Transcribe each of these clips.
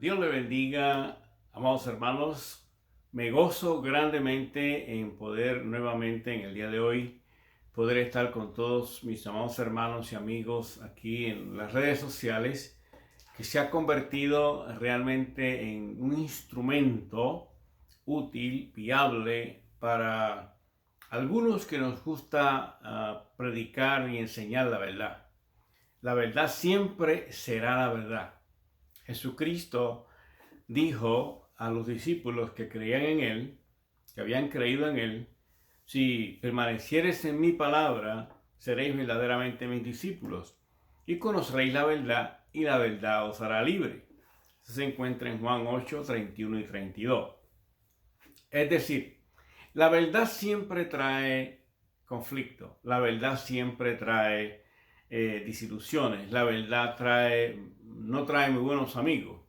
Dios le bendiga, amados hermanos. Me gozo grandemente en poder nuevamente en el día de hoy poder estar con todos mis amados hermanos y amigos aquí en las redes sociales, que se ha convertido realmente en un instrumento útil, viable para algunos que nos gusta predicar y enseñar la verdad. La verdad siempre será la verdad. Jesucristo dijo a los discípulos que creían en Él, que habían creído en Él: si permaneciereis en mi palabra, seréis verdaderamente mis discípulos y conoceréis la verdad, y la verdad os hará libre. Eso se encuentra en Juan 8, 31 y 32. Es decir, la verdad siempre trae conflicto, la verdad siempre trae desilusiones, la verdad no trae muy buenos amigos.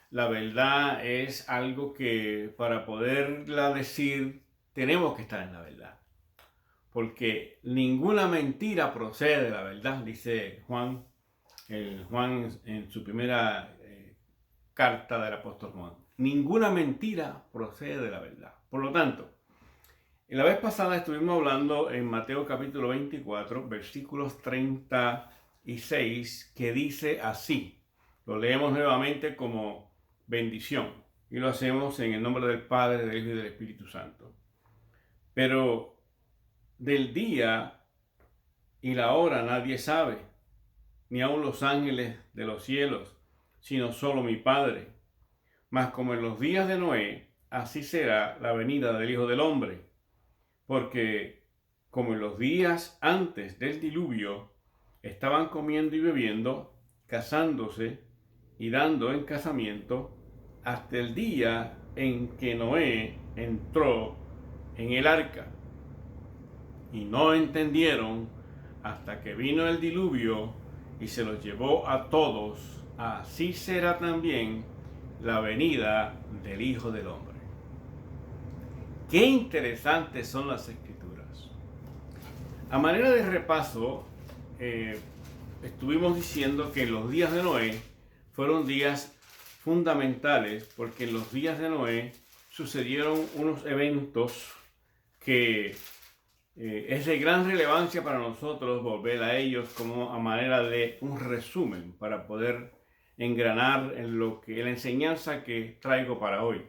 La verdad es algo que para poderla decir tenemos que estar en la verdad. Porque ninguna mentira procede de la verdad, dice Juan, Juan en su primera carta del apóstol Juan. Ninguna mentira procede de la verdad. Por lo tanto, en la vez pasada estuvimos hablando en Mateo capítulo 24, versículos 36, que dice así. Lo leemos nuevamente como bendición y lo hacemos en el nombre del Padre, del Hijo y del Espíritu Santo. Pero del día y la hora nadie sabe, ni aun los ángeles de los cielos, sino solo mi Padre. Mas como en los días de Noé, así será la venida del Hijo del Hombre. Porque como en los días antes del diluvio, estaban comiendo y bebiendo, casándose y dando en casamiento, hasta el día en que Noé entró en el arca. Y no entendieron hasta que vino el diluvio y se los llevó a todos. Así será también la venida del Hijo del Hombre. Qué interesantes son las Escrituras. A manera de repaso, estuvimos diciendo que los días de Noé fueron días fundamentales, porque en los días de Noé sucedieron unos eventos que es de gran relevancia para nosotros volver a ellos como a manera de un resumen para poder engranar en la enseñanza que traigo para hoy.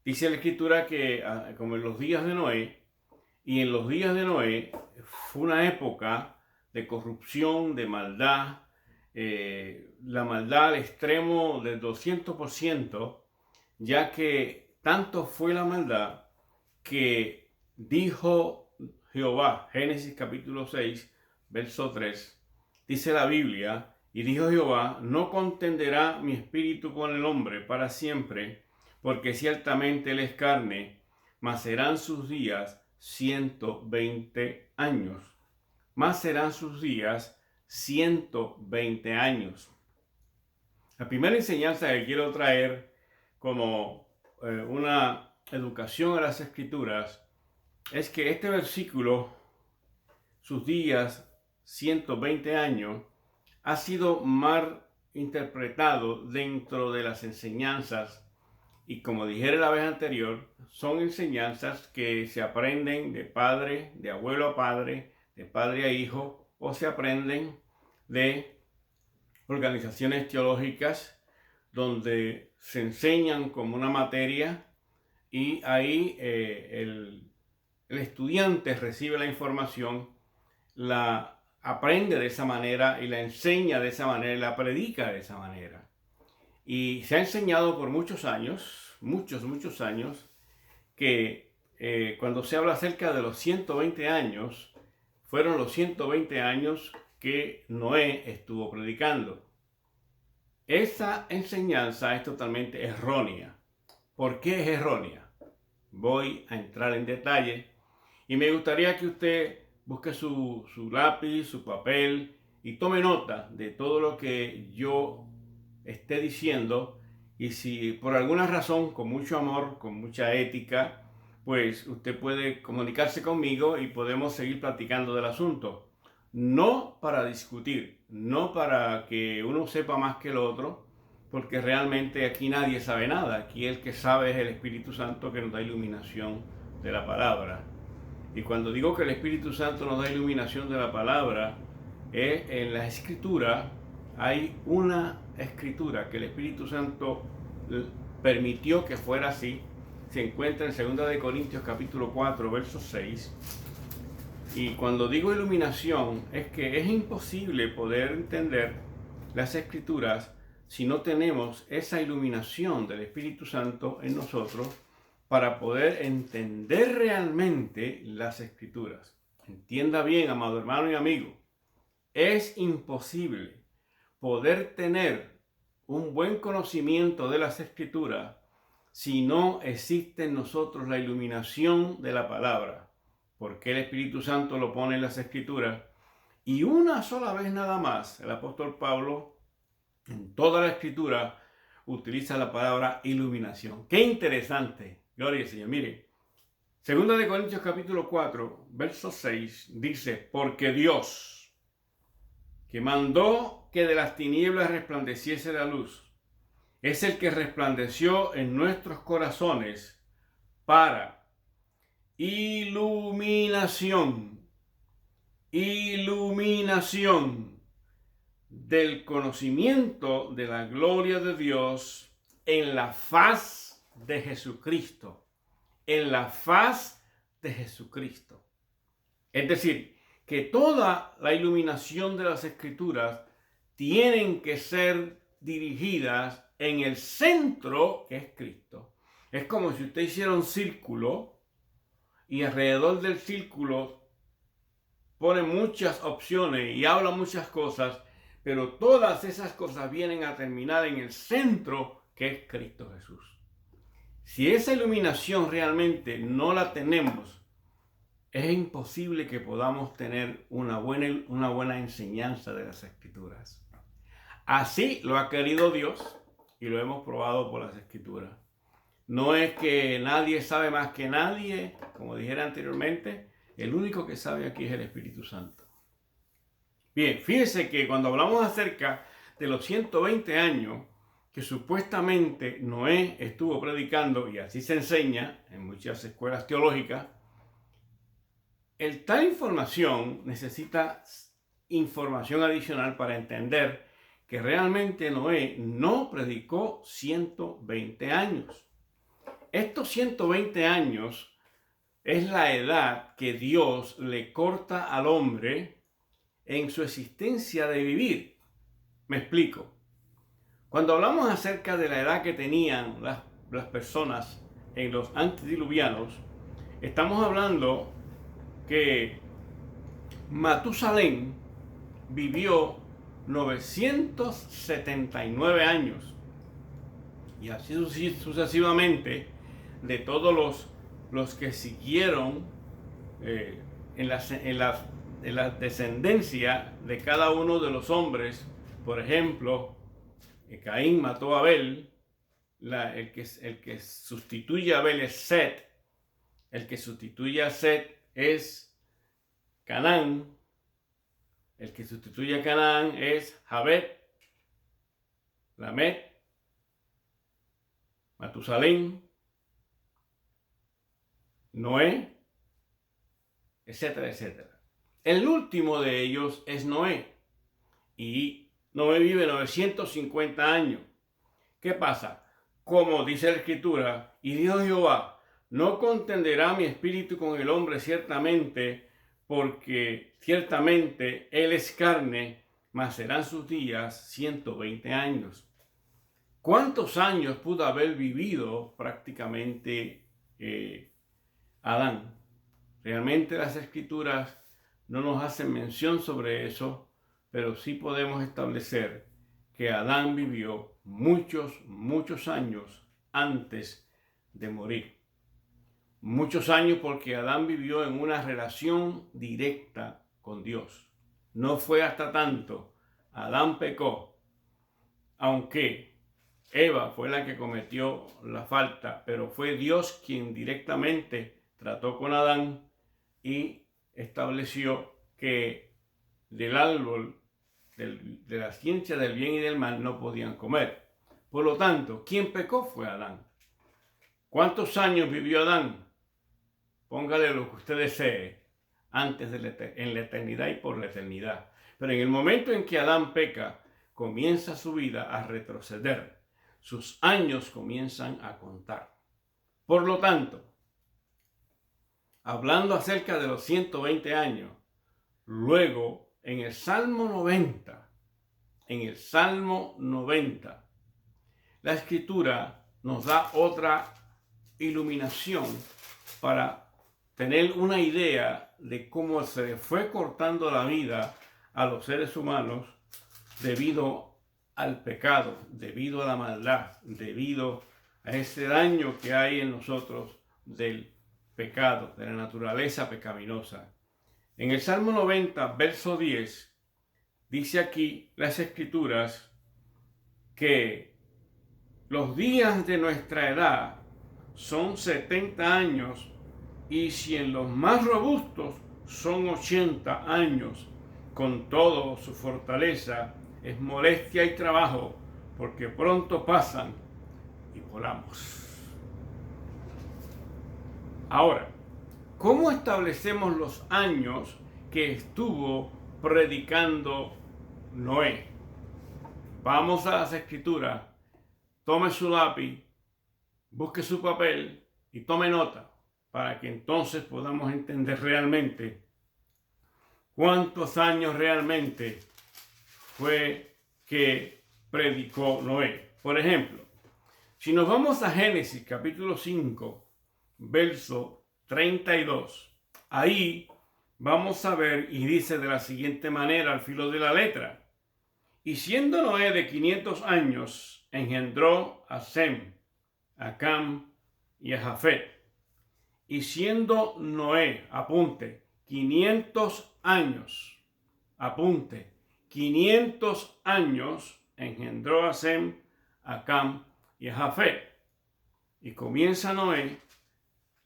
Dice la Escritura que como en los días de Noé, y en los días de Noé fue una época de corrupción, de maldad, la maldad al extremo del 200%, ya que tanto fue la maldad que dijo Jehová, Génesis capítulo 6, verso 3, dice la Biblia: y dijo Jehová, no contenderá mi espíritu con el hombre para siempre, porque ciertamente él es carne, mas serán sus días 120 años. Más serán sus días 120 años. La primera enseñanza que quiero traer como una educación a las Escrituras es que este versículo, sus días 120 años, ha sido mal interpretado dentro de las enseñanzas. Y como dije la vez anterior, son enseñanzas que se aprenden de padre, de abuelo a padre, de padre a hijo, o se aprenden de organizaciones teológicas donde se enseñan como una materia, y ahí el estudiante recibe la información, la aprende de esa manera y la enseña de esa manera y la predica de esa manera. Y se ha enseñado por muchos años, muchos años, que cuando se habla acerca de los 120 años, fueron los 120 años que Noé estuvo predicando. Esa enseñanza es totalmente errónea. ¿Por qué es errónea? Voy a entrar en detalle y me gustaría que usted busque su lápiz, su papel y tome nota de todo lo que yo esté diciendo, y si por alguna razón, con mucho amor, con mucha ética, pues usted puede comunicarse conmigo y podemos seguir platicando del asunto. No para discutir, no para que uno sepa más que el otro, porque realmente aquí nadie sabe nada. Aquí el que sabe es el Espíritu Santo, que nos da iluminación de la palabra. Y cuando digo que el Espíritu Santo nos da iluminación de la palabra, en la Escritura hay una escritura que el Espíritu Santo permitió que fuera así. Se encuentra en 2 de Corintios capítulo 4, verso 6. Y cuando digo iluminación, es que es imposible poder entender las Escrituras si no tenemos esa iluminación del Espíritu Santo en nosotros para poder entender realmente las Escrituras. Entienda bien, amado hermano y amigo, es imposible poder tener un buen conocimiento de las Escrituras si no existe en nosotros la iluminación de la palabra, porque el Espíritu Santo lo pone en las Escrituras. Y una sola vez nada más, el apóstol Pablo, en toda la Escritura, utiliza la palabra iluminación. ¡Qué interesante! Gloria al Señor. Mire, 2 de Corintios capítulo 4, verso 6, dice, porque Dios, que mandó que de las tinieblas resplandeciese la luz, es el que resplandeció en nuestros corazones para iluminación del conocimiento de la gloria de Dios en la faz de Jesucristo. En la faz de Jesucristo. Es decir, que toda la iluminación de las Escrituras tienen que ser dirigidas en el centro, que es Cristo. Es como si usted hiciera un círculo y alrededor del círculo pone muchas opciones y habla muchas cosas, pero todas esas cosas vienen a terminar en el centro, que es Cristo Jesús. Si esa iluminación realmente no la tenemos, es imposible que podamos tener una buena enseñanza de las Escrituras. Así lo ha querido Dios y lo hemos probado por las Escrituras. No es que nadie sabe más que nadie, como dijera anteriormente, el único que sabe aquí es el Espíritu Santo. Bien, fíjese que cuando hablamos acerca de los 120 años que supuestamente Noé estuvo predicando, y así se enseña en muchas escuelas teológicas, tal información necesita información adicional para entender que realmente Noé no predicó 120 años. Estos 120 años es la edad que Dios le corta al hombre en su existencia de vivir. Me explico. Cuando hablamos acerca de la edad que tenían las personas en los antediluvianos, estamos hablando que Matusalén vivió 979 años y así sucesivamente de todos los que siguieron en la descendencia de cada uno de los hombres. Por ejemplo, Caín mató a Abel, el que sustituye a Abel es Set, el que sustituye a Set es Canaán, el que sustituye a Canaán es Jabet, Lamet, Matusalén, Noé, etcétera, etcétera. El último de ellos es Noé, y Noé vive 950 años. ¿Qué pasa? Como dice la Escritura, y dijo Jehová, no contenderá mi espíritu con el hombre ciertamente, porque ciertamente él es carne, mas serán sus días 120 años. ¿Cuántos años pudo haber vivido prácticamente Adán? Realmente las Escrituras no nos hacen mención sobre eso, pero sí podemos establecer que Adán vivió muchos años antes de morir. Muchos años porque Adán vivió en una relación directa con Dios. No fue hasta tanto Adán pecó, aunque Eva fue la que cometió la falta, pero fue Dios quien directamente trató con Adán y estableció que del árbol de la ciencia del bien y del mal no podían comer. Por lo tanto, ¿quién pecó? Fue Adán. ¿Cuántos años vivió Adán? Póngale lo que usted desee, antes de en la eternidad y por la eternidad. Pero en el momento en que Adán peca, comienza su vida a retroceder. Sus años comienzan a contar. Por lo tanto, hablando acerca de los 120 años, luego en el Salmo 90, la Escritura nos da otra iluminación para tener una idea de cómo se le fue cortando la vida a los seres humanos debido al pecado, debido a la maldad, debido a ese daño que hay en nosotros del pecado, de la naturaleza pecaminosa. En el Salmo 90, verso 10, dice aquí las Escrituras que los días de nuestra edad son 70 años y si en los más robustos son 80 años. Con todo, su fortaleza es molestia y trabajo, porque pronto pasan y volamos. Ahora, ¿cómo establecemos los años que estuvo predicando Noé? Vamos a las Escrituras, tome su lápiz, busque su papel y tome nota para que entonces podamos entender realmente cuántos años realmente fue que predicó Noé. Por ejemplo, si nos vamos a Génesis capítulo 5, verso 32, ahí vamos a ver y dice de la siguiente manera al filo de la letra: y siendo Noé de 500 años, engendró a Sem, a Cam y a Jafet. Y siendo Noé, apunte, 500 años, apunte, 500 años, engendró a Sem, a Cam y a Jafet. Y comienza Noé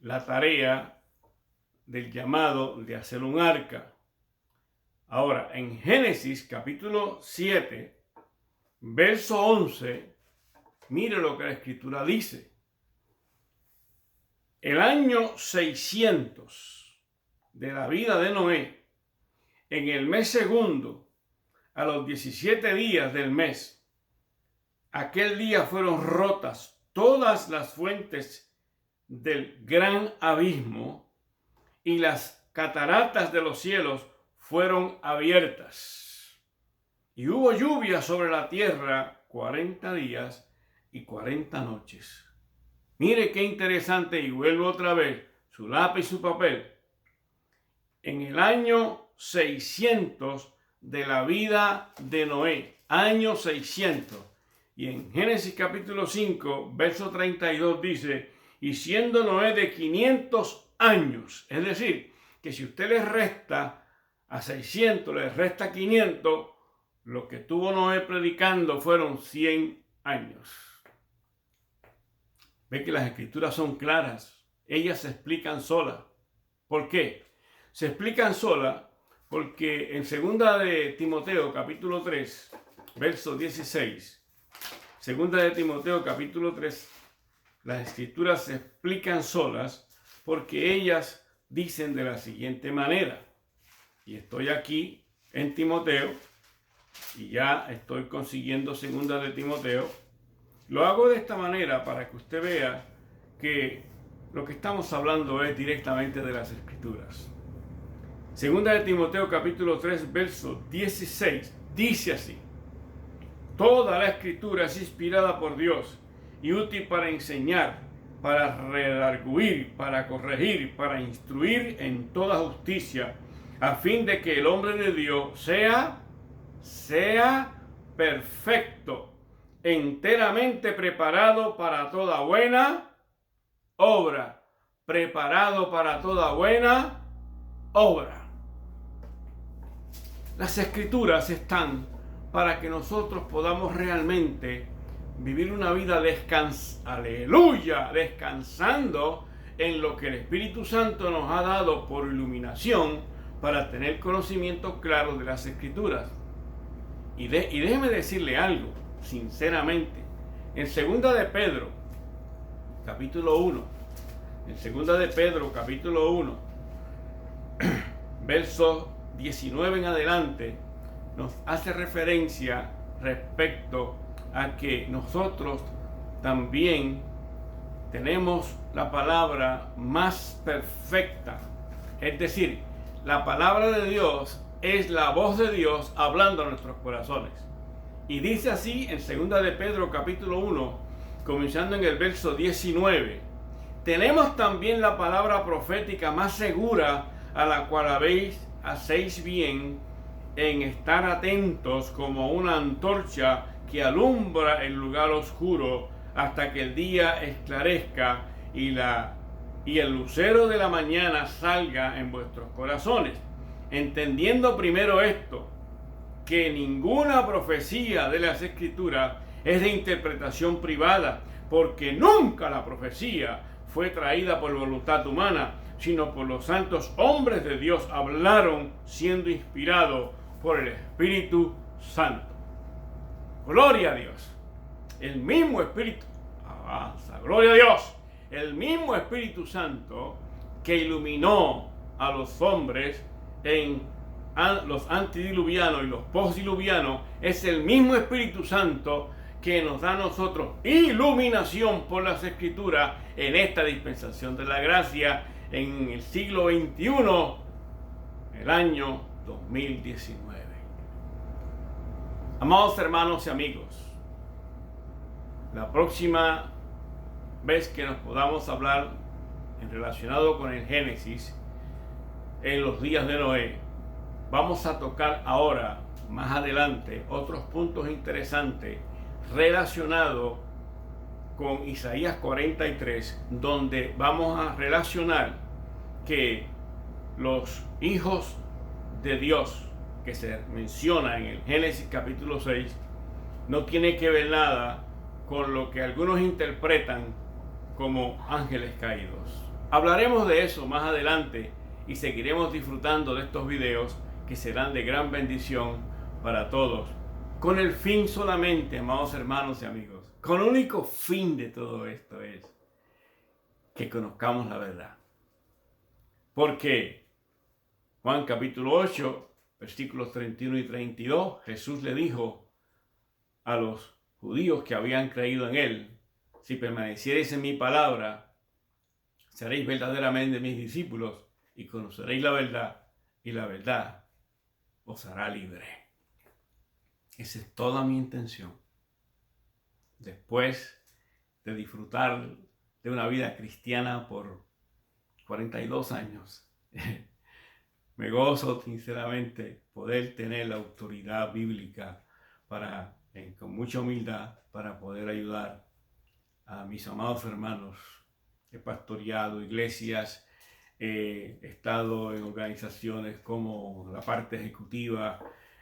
la tarea del llamado de hacer un arca. Ahora, en Génesis capítulo 7, verso 11, mire lo que la Escritura dice. El año 600 de la vida de Noé, en el mes segundo, a los 17 días del mes, aquel día fueron rotas todas las fuentes del gran abismo y las cataratas de los cielos fueron abiertas. Y hubo lluvia sobre la tierra 40 días y 40 noches. Mire qué interesante, y vuelvo otra vez, su lápiz y su papel. En el año 600 de la vida de Noé, año 600. Y en Génesis capítulo 5, verso 32 dice, y siendo Noé de 500 años, es decir, que si usted le resta a 600, le resta 500, lo que tuvo Noé predicando fueron 100 años. Ve que las Escrituras son claras, ellas se explican solas. ¿Por qué? Se explican solas porque en 2 de Timoteo capítulo 3, verso 16, 2 de Timoteo capítulo 3, las Escrituras se explican solas porque ellas dicen de la siguiente manera. Y estoy aquí en Timoteo y ya estoy consiguiendo 2 de Timoteo. Lo hago de esta manera para que usted vea que lo que estamos hablando es directamente de las Escrituras. 2 de Timoteo capítulo 3, verso 16, dice así: toda la Escritura es inspirada por Dios y útil para enseñar, para redarguir, para corregir, para instruir en toda justicia, a fin de que el hombre de Dios sea perfecto, enteramente preparado para toda buena obra. Preparado para toda buena obra. Las Escrituras están para que nosotros podamos realmente vivir una vida descansando en lo que el Espíritu Santo nos ha dado por iluminación para tener conocimiento claro de las Escrituras. Y déjeme decirle algo, sinceramente, En segunda de Pedro, capítulo 1, en segunda de Pedro, capítulo 1, verso 19 en adelante, nos hace referencia respecto a que nosotros también tenemos la palabra más perfecta. Es decir, la palabra de Dios es la voz de Dios hablando a nuestros corazones. Y dice así en 2 de Pedro capítulo 1, comenzando en el verso 19. Tenemos también la palabra profética más segura, a la cual hacéis bien en estar atentos como una antorcha que alumbra el lugar oscuro hasta que el día esclarezca y el lucero de la mañana salga en vuestros corazones. Entendiendo primero esto, que ninguna profecía de las Escrituras es de interpretación privada, porque nunca la profecía fue traída por voluntad humana, sino por los santos hombres de Dios hablaron siendo inspirados por el Espíritu Santo. Gloria a Dios. El mismo Espíritu, alabanza, gloria a Dios. El mismo Espíritu Santo que iluminó a los hombres en los antediluvianos y los postdiluvianos es el mismo Espíritu Santo que nos da a nosotros iluminación por las Escrituras en esta dispensación de la gracia en el siglo XXI, el año 2019. Amados hermanos y amigos, la próxima vez que nos podamos hablar en relacionado con el Génesis, en los días de Noé, vamos a tocar ahora, más adelante, otros puntos interesantes relacionados con Isaías 43, donde vamos a relacionar que los hijos de Dios que se menciona en el Génesis capítulo 6 no tiene que ver nada con lo que algunos interpretan como ángeles caídos. Hablaremos de eso más adelante y seguiremos disfrutando de estos videos que serán de gran bendición para todos, con el fin solamente, amados hermanos y amigos, con el único fin de todo esto es que conozcamos la verdad. Porque Juan capítulo 8, versículos 31 y 32, Jesús le dijo a los judíos que habían creído en él: si permaneciereis en mi palabra, seréis verdaderamente mis discípulos y conoceréis la verdad, y la verdad os hará libre. Esa es toda mi intención. Después de disfrutar de una vida cristiana por 42 años, me gozo sinceramente poder tener la autoridad bíblica con mucha humildad para poder ayudar a mis amados hermanos. He pastoreado iglesias, he estado en organizaciones como la parte ejecutiva,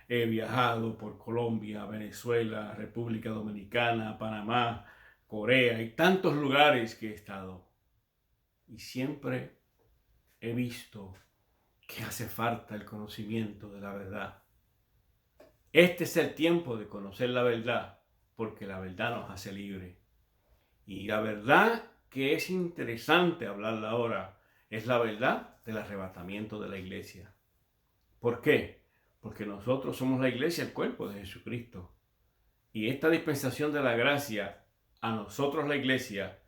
he viajado por Colombia, Venezuela, República Dominicana, Panamá, Corea y tantos lugares que he estado. Y siempre he visto que hace falta el conocimiento de la verdad. Este es el tiempo de conocer la verdad, porque la verdad nos hace libres. Y la verdad que es interesante hablarla ahora es la verdad del arrebatamiento de la iglesia. ¿Por qué? Porque nosotros somos la iglesia, el cuerpo de Jesucristo. Y esta dispensación de la gracia, a nosotros la iglesia,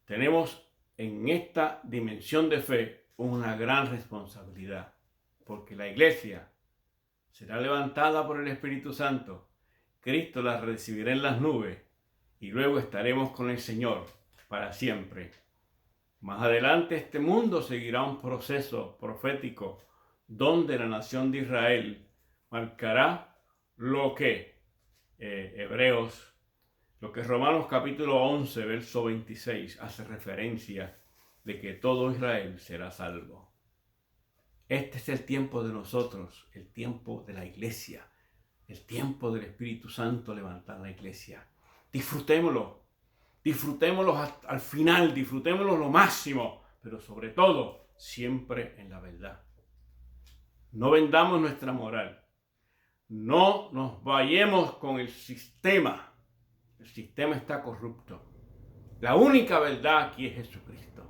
tenemos en esta dimensión de fe una gran responsabilidad. Porque la iglesia será levantada por el Espíritu Santo. Cristo la recibirá en las nubes y luego estaremos con el Señor para siempre. Más adelante este mundo seguirá un proceso profético donde la nación de Israel marcará lo que Romanos capítulo 11, verso 26 hace referencia de que todo Israel será salvo. Este es el tiempo de nosotros, el tiempo de la iglesia, el tiempo del Espíritu Santo levantar la iglesia. Disfrutémoslo hasta al final, disfrutémoslo lo máximo, pero sobre todo, siempre en la verdad. No vendamos nuestra moral, no nos vayamos con el sistema, El sistema está corrupto. La única verdad aquí es Jesucristo.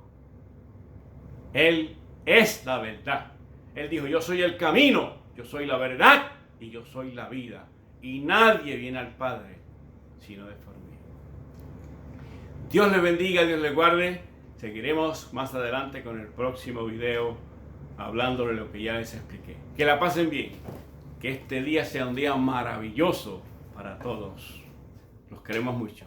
Él es la verdad. Él dijo, yo soy el camino, yo soy la verdad y yo soy la vida. Y nadie viene al Padre sino de por mí. Dios les bendiga, Dios les guarde. Seguiremos más adelante con el próximo video hablando de lo que ya les expliqué. Que la pasen bien. Que este día sea un día maravilloso para todos. Los queremos mucho.